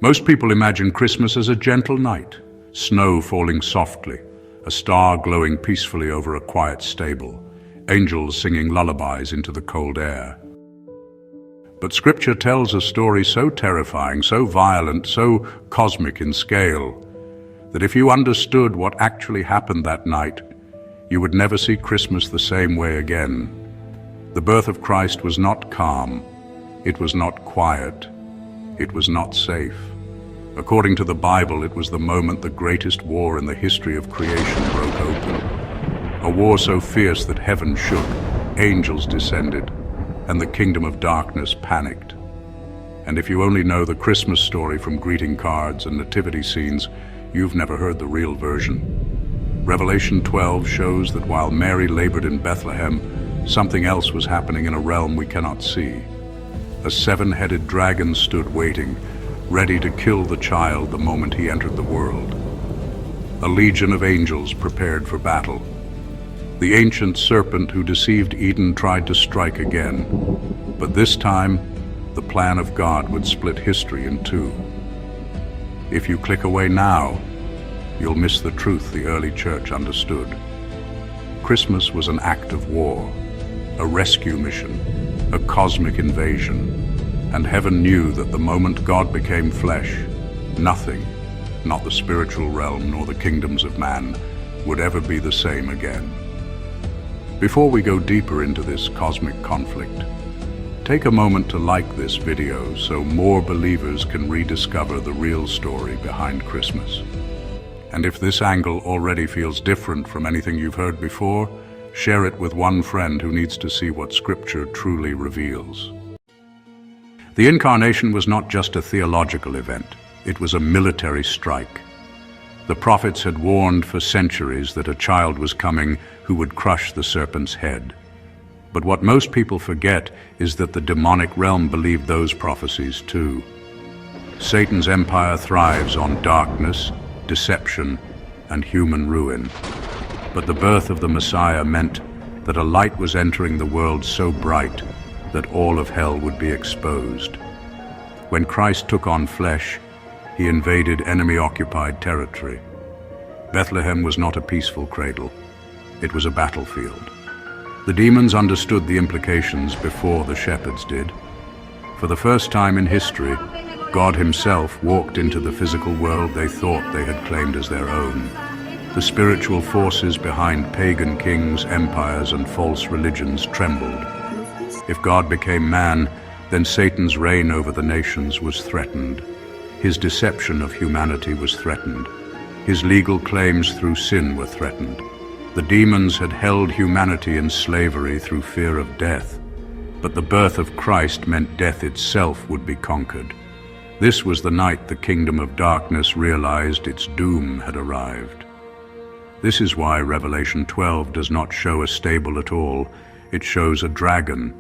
Most people imagine Christmas as a gentle night, snow falling softly, a star glowing peacefully over a quiet stable, angels singing lullabies into the cold air. But Scripture tells a story so terrifying, so violent, so cosmic in scale, that if you understood what actually happened that night, you would never see Christmas the same way again. The birth of Christ was not calm, it was not quiet, it was not safe. According to the Bible, it was the moment the greatest war in the history of creation broke open. A war so fierce that heaven shook, angels descended, and the kingdom of darkness panicked. And if you only know the Christmas story from greeting cards and nativity scenes, you've never heard the real version. Revelation 12 shows that while Mary labored in Bethlehem, something else was happening in a realm we cannot see. A seven-headed dragon stood waiting, ready to kill the child the moment he entered the world. A legion of angels prepared for battle. The ancient serpent who deceived Eden tried to strike again, but this time, the plan of God would split history in two. If you click away now, you'll miss the truth the early church understood. Christmas was an act of war, a rescue mission, a cosmic invasion, and heaven knew that the moment God became flesh, nothing, not the spiritual realm nor the kingdoms of man, would ever be the same again. Before we go deeper into this cosmic conflict, take a moment to like this video so more believers can rediscover the real story behind Christmas. And if this angle already feels different from anything you've heard before, share it with one friend who needs to see what Scripture truly reveals. The Incarnation was not just a theological event, it was a military strike. The prophets had warned for centuries that a child was coming who would crush the serpent's head. But what most people forget is that the demonic realm believed those prophecies too. Satan's empire thrives on darkness, deception, and human ruin. But the birth of the Messiah meant that a light was entering the world so bright that all of hell would be exposed. When Christ took on flesh, he invaded enemy-occupied territory. Bethlehem was not a peaceful cradle. It was a battlefield. The demons understood the implications before the shepherds did. For the first time in history, God himself walked into the physical world they thought they had claimed as their own. The spiritual forces behind pagan kings, empires, and false religions trembled. If God became man, then Satan's reign over the nations was threatened. His deception of humanity was threatened. His legal claims through sin were threatened. The demons had held humanity in slavery through fear of death, but the birth of Christ meant death itself would be conquered. This was the night the kingdom of darkness realized its doom had arrived. This is why Revelation 12 does not show a stable at all. It shows a dragon.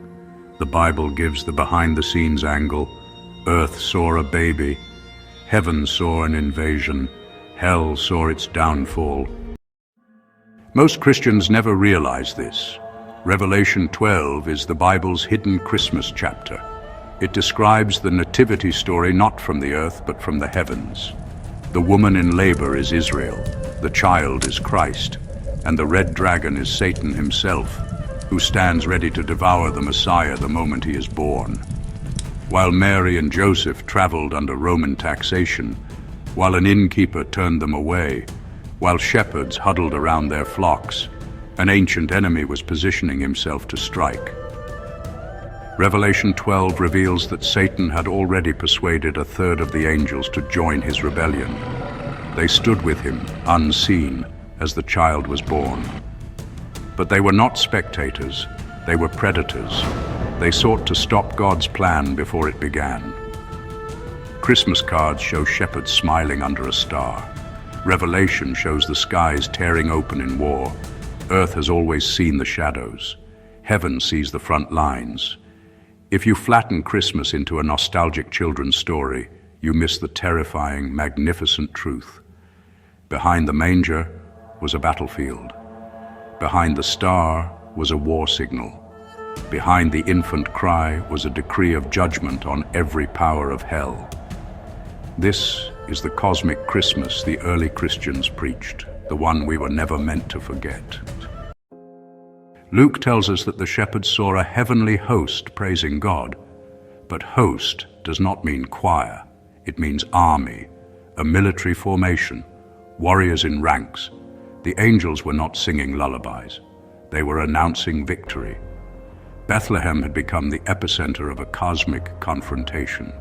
The Bible gives the behind-the-scenes angle. Earth saw a baby. Heaven saw an invasion. Hell saw its downfall. Most Christians never realize this. Revelation 12 is the Bible's hidden Christmas chapter. It describes the Nativity story not from the earth but from the heavens. The woman in labor is Israel, the child is Christ, and the red dragon is Satan himself, who stands ready to devour the Messiah the moment he is born. While Mary and Joseph traveled under Roman taxation, while an innkeeper turned them away, while shepherds huddled around their flocks, an ancient enemy was positioning himself to strike. Revelation 12 reveals that Satan had already persuaded a third of the angels to join his rebellion. They stood with him, unseen, as the child was born. But they were not spectators, they were predators. They sought to stop God's plan before it began. Christmas cards show shepherds smiling under a star. Revelation shows the skies tearing open in war. Earth has always seen the shadows. Heaven sees the front lines. If you flatten Christmas into a nostalgic children's story, you miss the terrifying, magnificent truth. Behind the manger was a battlefield. Behind the star was a war signal. Behind the infant cry was a decree of judgment on every power of hell. This is the cosmic Christmas the early Christians preached, the one we were never meant to forget. Luke tells us that the shepherds saw a heavenly host praising God. But host does not mean choir. It means army, a military formation, warriors in ranks. The angels were not singing lullabies. They were announcing victory. Bethlehem had become the epicenter of a cosmic confrontation.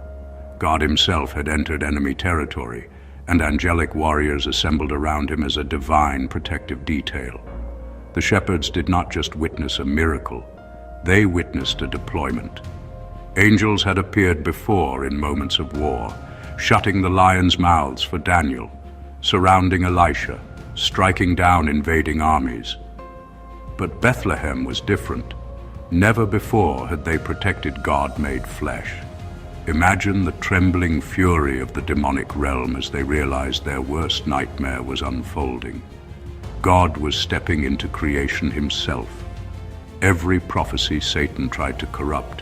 God himself had entered enemy territory, and angelic warriors assembled around him as a divine protective detail. The shepherds did not just witness a miracle, they witnessed a deployment. Angels had appeared before in moments of war, shutting the lions' mouths for Daniel, surrounding Elisha, striking down invading armies. But Bethlehem was different. Never before had they protected God made flesh. Imagine the trembling fury of the demonic realm as they realized their worst nightmare was unfolding. God was stepping into creation himself. Every prophecy Satan tried to corrupt,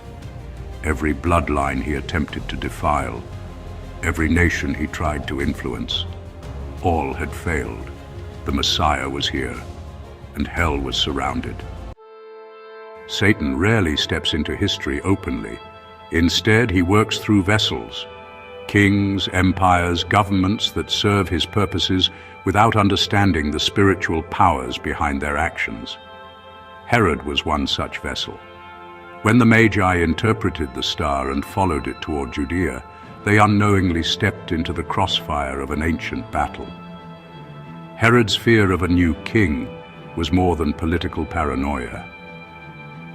every bloodline he attempted to defile, every nation he tried to influence, all had failed. The Messiah was here, and hell was surrounded. Satan rarely steps into history openly. Instead, he works through vessels, kings, empires, governments that serve his purposes without understanding the spiritual powers behind their actions. Herod was one such vessel. When the Magi interpreted the star and followed it toward Judea, they unknowingly stepped into the crossfire of an ancient battle. Herod's fear of a new king was more than political paranoia.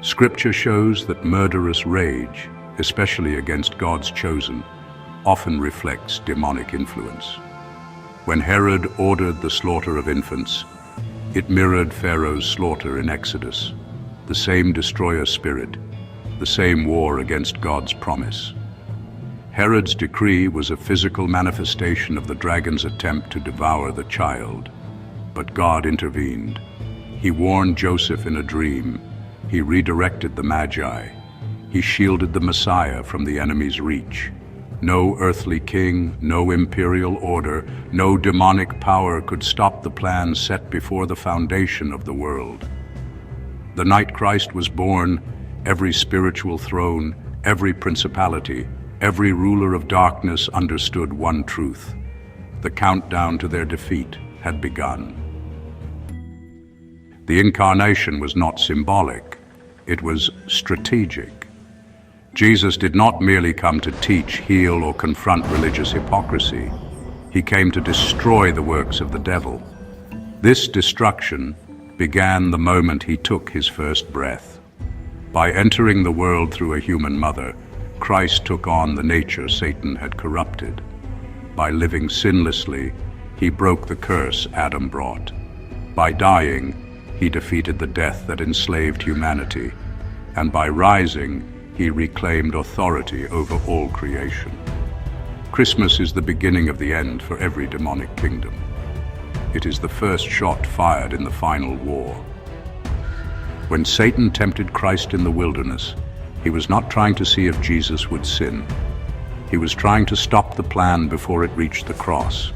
Scripture shows that murderous rage, especially against God's chosen, often reflects demonic influence. When Herod ordered the slaughter of infants, it mirrored Pharaoh's slaughter in Exodus, the same destroyer spirit, the same war against God's promise. Herod's decree was a physical manifestation of the dragon's attempt to devour the child. But God intervened. He warned Joseph in a dream. He redirected the Magi. He shielded the Messiah from the enemy's reach. No earthly king, no imperial order, no demonic power could stop the plan set before the foundation of the world. The night Christ was born, every spiritual throne, every principality, every ruler of darkness understood one truth. The countdown to their defeat had begun. The incarnation was not symbolic, it was strategic. Jesus did not merely come to teach, heal, or confront religious hypocrisy. He came to destroy the works of the devil. This destruction began the moment he took his first breath. By entering the world through a human mother, Christ took on the nature Satan had corrupted. By living sinlessly, he broke the curse Adam brought. By dying, he defeated the death that enslaved humanity. And by rising, he reclaimed authority over all creation. Christmas is the beginning of the end for every demonic kingdom. It is the first shot fired in the final war. When Satan tempted Christ in the wilderness, he was not trying to see if Jesus would sin. He was trying to stop the plan before it reached the cross.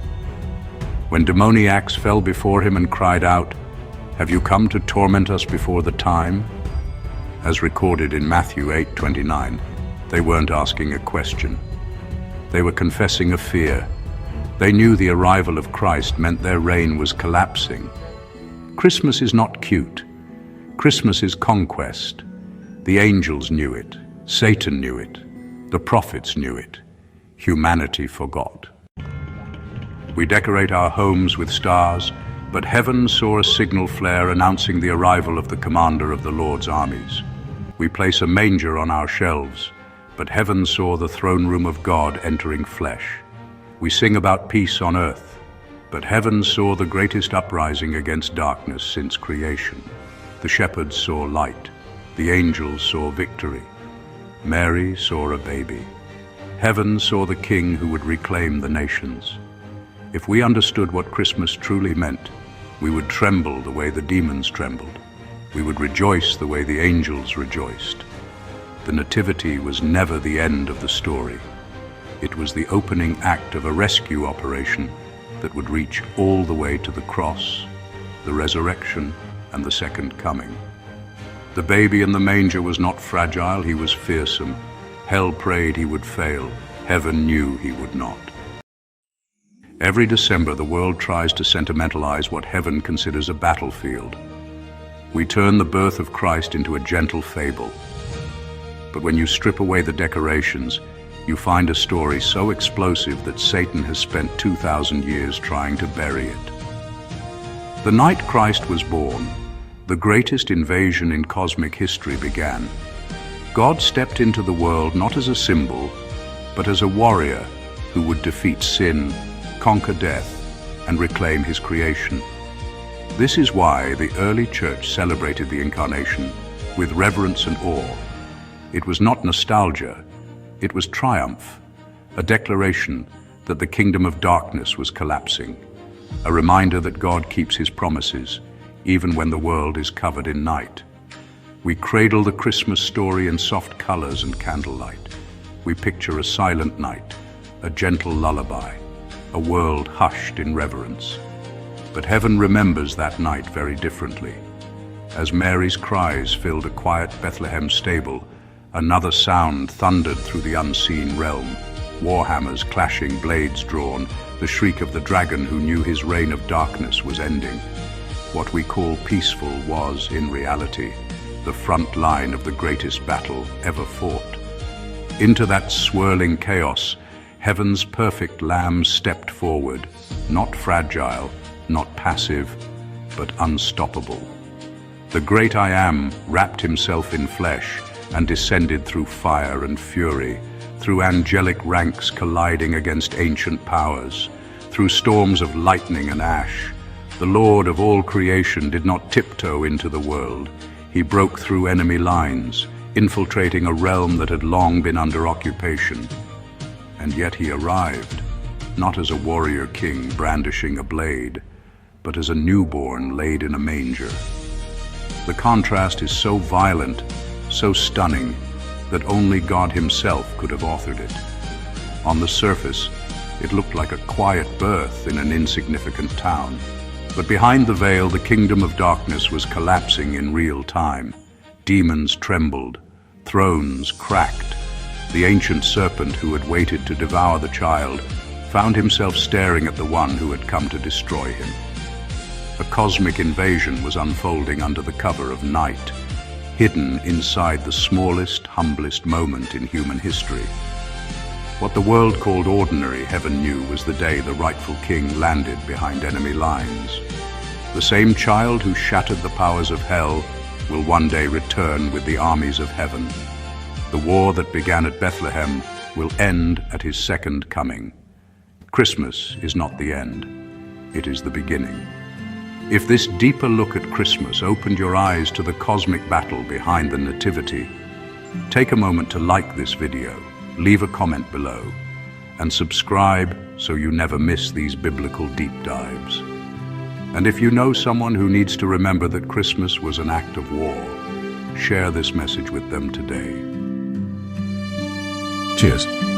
When demoniacs fell before him and cried out, "Have you come to torment us before the time?" As recorded in Matthew 8:29, they weren't asking a question. They were confessing a fear. They knew the arrival of Christ meant their reign was collapsing. Christmas is not cute. Christmas is conquest. The angels knew it. Satan knew it. The prophets knew it. Humanity forgot. We decorate our homes with stars, but heaven saw a signal flare announcing the arrival of the commander of the Lord's armies. We place a manger on our shelves, but heaven saw the throne room of God entering flesh. We sing about peace on earth, but heaven saw the greatest uprising against darkness since creation. The shepherds saw light. The angels saw victory. Mary saw a baby. Heaven saw the king who would reclaim the nations. If we understood what Christmas truly meant, we would tremble the way the demons trembled. We would rejoice the way the angels rejoiced. The Nativity was never the end of the story. It was the opening act of a rescue operation that would reach all the way to the cross, the resurrection, and the second coming. The baby in the manger was not fragile, he was fearsome. Hell prayed he would fail, heaven knew he would not. Every December, the world tries to sentimentalize what heaven considers a battlefield. We turn the birth of Christ into a gentle fable. But when you strip away the decorations, you find a story so explosive that Satan has spent 2,000 years trying to bury it. The night Christ was born, the greatest invasion in cosmic history began. God stepped into the world not as a symbol, but as a warrior who would defeat sin, conquer death, and reclaim his creation. This is why the early church celebrated the Incarnation with reverence and awe. It was not nostalgia, it was triumph, a declaration that the kingdom of darkness was collapsing, a reminder that God keeps his promises, even when the world is covered in night. We cradle the Christmas story in soft colors and candlelight. We picture a silent night, a gentle lullaby, a world hushed in reverence. But heaven remembers that night very differently. As Mary's cries filled a quiet Bethlehem stable, another sound thundered through the unseen realm. Warhammers clashing, blades drawn, the shriek of the dragon who knew his reign of darkness was ending. What we call peaceful was, in reality, the front line of the greatest battle ever fought. Into that swirling chaos, heaven's perfect Lamb stepped forward, not fragile, not passive, but unstoppable. The great I Am wrapped himself in flesh and descended through fire and fury, through angelic ranks colliding against ancient powers, through storms of lightning and ash. The Lord of all creation did not tiptoe into the world. He broke through enemy lines, infiltrating a realm that had long been under occupation. And yet he arrived, not as a warrior king brandishing a blade, but as a newborn laid in a manger. The contrast is so violent, so stunning, that only God himself could have authored it. On the surface, it looked like a quiet birth in an insignificant town. But behind the veil, the kingdom of darkness was collapsing in real time. Demons trembled, thrones cracked. The ancient serpent who had waited to devour the child found himself staring at the one who had come to destroy him. A cosmic invasion was unfolding under the cover of night, hidden inside the smallest, humblest moment in human history. What the world called ordinary, heaven knew, was the day the rightful king landed behind enemy lines. The same child who shattered the powers of hell will one day return with the armies of heaven. The war that began at Bethlehem will end at his second coming. Christmas is not the end, it is the beginning. If this deeper look at Christmas opened your eyes to the cosmic battle behind the Nativity, take a moment to like this video, leave a comment below, and subscribe so you never miss these biblical deep dives. And if you know someone who needs to remember that Christmas was an act of war, share this message with them today. Cheers.